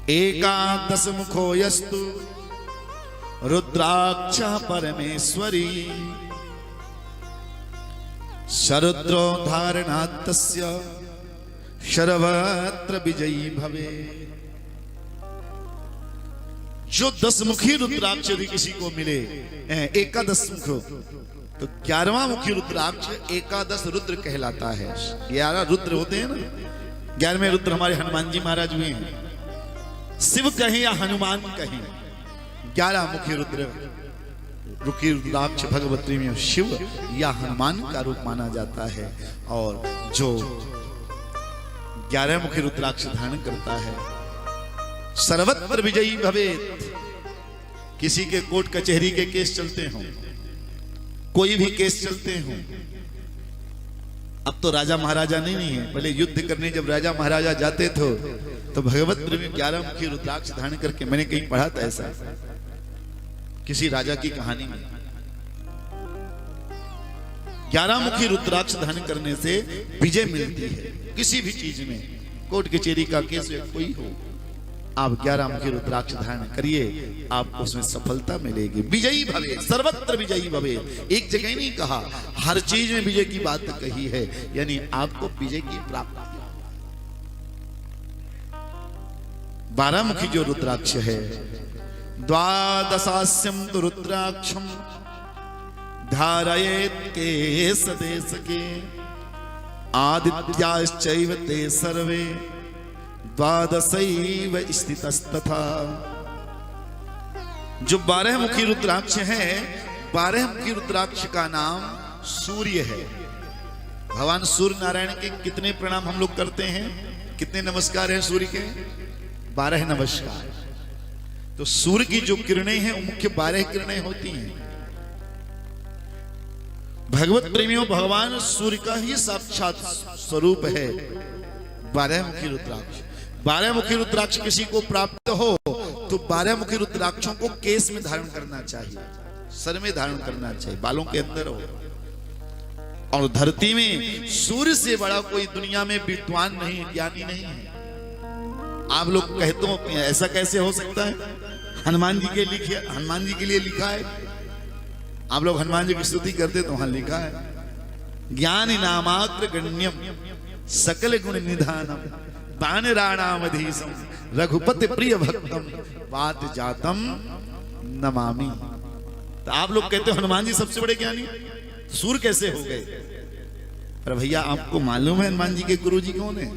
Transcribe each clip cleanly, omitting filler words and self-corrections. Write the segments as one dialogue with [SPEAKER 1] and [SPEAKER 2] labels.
[SPEAKER 1] एकादश मुखो यस्तु रुद्राक्ष परमेश्वरी शरुद्रो धारणात्तस्य सर्वत्र विजयी भवे। जो 10 मुखी रुद्राक्ष यदि किसी को मिले, एकादश मुख, तो 11वां मुखी रुद्राक्ष एकादश रुद्र कहलाता है। 11 रुद्र होते हैं ना, 11वें रुद्र हमारे हनुमान जी महाराज हुए हैं। शिव कहें या हनुमान कहें, 11 मुखी रुद्र रुखी रुद्राक्ष भगवती में शिव या हनुमान का रूप माना जाता है। और जो 11 मुखी रुद्राक्ष धारण करता है सर्वत्र विजयी भवेत। किसी के कोर्ट कचहरी के केस चलते हों, कोई भी केस चलते हों, अब तो राजा महाराजा नहीं है, पहले युद्ध करने जब राजा महाराजा जाते थे तो भगवत में 11 मुखी रुद्राक्ष धारण करके, मैंने कहीं पढ़ा था ऐसा किसी राजा की कहानी में, 11 मुखी रुद्राक्ष धारण करने से विजय मिलती है किसी भी चीज में। कोर्ट कचहरी का केस कोई हो, आप 11 मुखी रुद्राक्ष धारण करिए, आपको उसमें सफलता मिलेगी। विजयी भवे, सर्वत्र विजयी भवे। एक जगह ही नहीं कहा, हर चीज में विजय की बात कही है, यानी आपको विजय की प्राप्ति। 12 मुखी जो रुद्राक्ष है, द्वादशास्यं तु रुद्राक्षं धारयेत् केश देश के आदित्याश्चैव ते सर्वे द्वादशैव स्थितस्तथा। जो 12 मुखी रुद्राक्ष है, 12 मुखी रुद्राक्ष का नाम सूर्य है। भगवान सूर्य नारायण के कितने प्रणाम हम लोग करते हैं, कितने नमस्कार हैं सूर्य के? 12 नमस्कार। तो सूर्य की जो किरणें हैं वो मुख्य 12 किरणें होती हैं। भगवत प्रेमियों, भगवान सूर्य का ही साक्षात स्वरूप है 12 मुखी रुद्राक्ष। 12 मुखी रुद्राक्ष किसी को प्राप्त हो तो 12 मुखी रुद्राक्षों को केस में धारण करना चाहिए, सर में धारण करना चाहिए, बालों के अंदर हो। और धरती में सूर्य से बड़ा कोई दुनिया में विद्वान नहीं, ज्ञानी नहीं है। आप लोग कहते हो ऐसा कैसे हो सकता है? हनुमान जी के लिए लिखा है। आप लोग हनुमान जी की स्तुति करते तो वहां लिखा है, ज्ञान नामात्र गण्यम सकल गुण निधानम वानराणामधीशम रघुपति प्रिय भक्तम वात जातम नमामि। तो आप लोग कहते हो हनुमान जी सबसे बड़े ज्ञानी, सूर्य कैसे हो गए? पर भैया आपको मालूम है हनुमान जी के गुरु जी कौन है?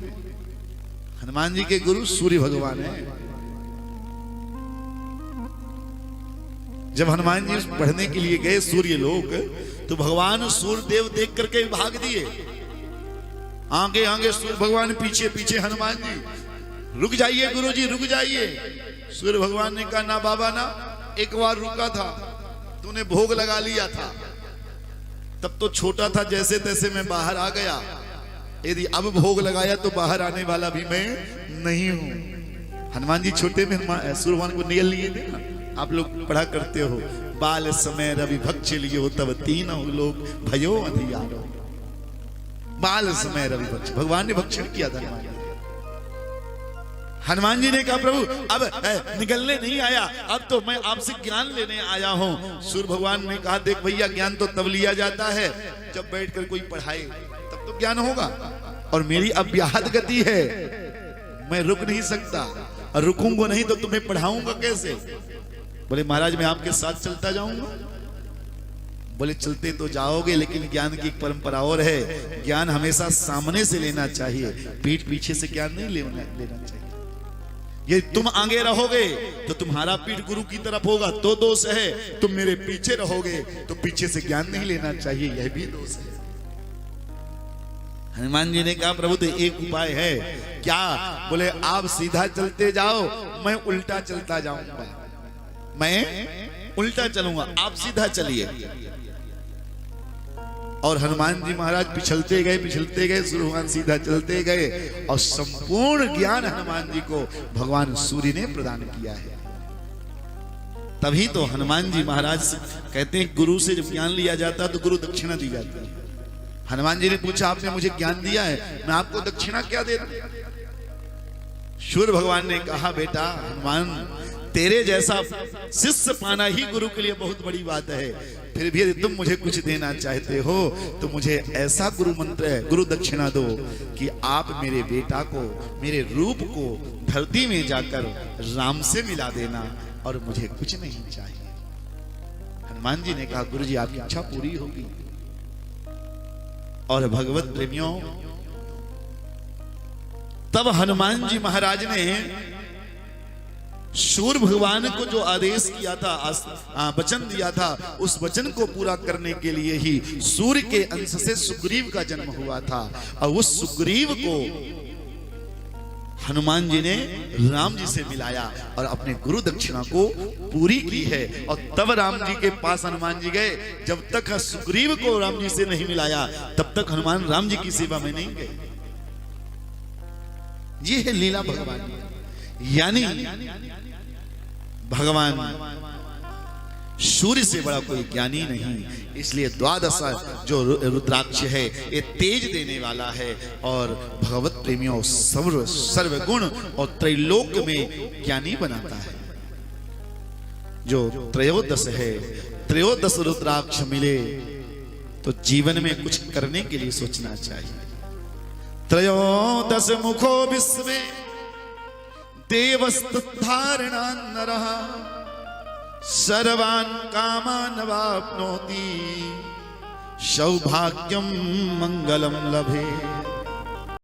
[SPEAKER 1] हनुमान जी के गुरु सूर्य भगवान है। जब हनुमान जी पढ़ने के लिए गए सूर्य लोक, तो भगवान सूर्य देव देख करके भाग दिए। आगे आगे सूर्य भगवान, पीछे पीछे हनुमान जी। रुक जाइए गुरु जी, रुक जाइए। सूर्य भगवान ने कहा, ना बाबा ना, एक बार रुका था, तूने भोग लगा लिया था, तब तो छोटा था, जैसे तैसे मैं बाहर आ गया। यदि अब भोग लगाया तो बाहर आने वाला भी मैं नहीं हूं। हनुमान जी छोटे में सूर्य भगवान को निगल लिए थे ना, आप लोग पढ़ा करते हो, बाल समय रवि भक्ष लियो तब तीनों लोग भयो अंधियारो। बाल समय रवि भक्ष, भगवान ने भक्षण किया था हनुमान जी ने कहा, प्रभु अब निकलने नहीं आया, अब तो मैं आपसे ज्ञान लेने आया हूं। सूर्य भगवान ने कहा, देख भैया, ज्ञान तो तब लिया जाता है जब बैठकर कोई पढ़ाए, तब तो ज्ञान होगा। और मेरी अब व्याहत गति है, मैं रुक नहीं सकता, और रुकूंगा नहीं तो तुम्हें पढ़ाऊंगा कैसे? बोले महाराज मैं आपके साथ चलता जाऊंगा। बोले चलते तो जाओगे, लेकिन ज्ञान की एक परंपरा और है, ज्ञान हमेशा सामने से लेना चाहिए, पीठ पीछे से ज्ञान नहीं लेना चाहिए। ये तुम आगे रहोगे तो तुम्हारा पीठ गुरु की तरफ होगा तो दोष है, तुम मेरे पीछे रहोगे तो पीछे से ज्ञान नहीं लेना चाहिए, यह भी दोष है। हनुमान जी ने कहा, प्रभु तो एक उपाय है। क्या? बोले आप सीधा चलते जाओ, मैं उल्टा चलता जाऊंगा, मैं उल्टा चलूंगा, आप सीधा चलिए। और हनुमान जी महाराज पिछलते गए, सूर्य भगवान सीधा चलते गए, और संपूर्ण ज्ञान हनुमान जी को भगवान सूर्य ने प्रदान किया है। तभी तो हनुमान जी महाराज कहते हैं, गुरु से जब ज्ञान लिया जाता है तो गुरु दक्षिणा दी जाती है। हनुमान जी ने पूछा, आपने मुझे ज्ञान दिया है, मैं आपको दक्षिणा क्या दे दूं? सूर्य भगवान ने कहा, बेटा हनुमान, तेरे जैसा शिष्य पाना ही गुरु के लिए बहुत बड़ी बात है। फिर भी यदि तुम मुझे कुछ देना चाहते हो तो मुझे ऐसा गुरु मंत्र, गुरु दक्षिणा दो कि आप मेरे बेटा को, मेरे रूप को धरती में जाकर राम से मिला देना, और मुझे कुछ नहीं चाहिए। हनुमान जी ने कहा, गुरु जी आपकी इच्छा पूरी होगी। और भगवत प्रेमियों, तब हनुमान जी महाराज ने सूर्य भगवान को जो आदेश किया था, वचन दिया था, उस वचन को पूरा करने के लिए ही सूर्य के अंश से सुग्रीव का जन्म हुआ था। और उस सुग्रीव को हनुमान जी ने राम जी से मिलाया और अपने गुरु दक्षिणा को पूरी की है। और तब राम जी के पास हनुमान जी गए। जब तक सुग्रीव को राम जी से नहीं मिलाया तब तक हनुमान राम जी की सेवा में नहीं गए। ये है लीला भगवान की। यानी भगवान सूर्य से बड़ा कोई ज्ञानी नहीं, इसलिए द्वादश जो रुद्राक्ष है ये तेज देने वाला है। और भगवत प्रेमियों, सर्वगुण और त्रैलोक में ज्ञानी बनाता है। जो त्रयोदश है, त्रयोदश रुद्राक्ष मिले तो जीवन में कुछ करने के लिए सोचना चाहिए। त्रयोदश मुखो विश्व देवस्तुधारणा नरः सर्वान् कामान् वाप्नोति सौभाग्यं मंगलम लभे।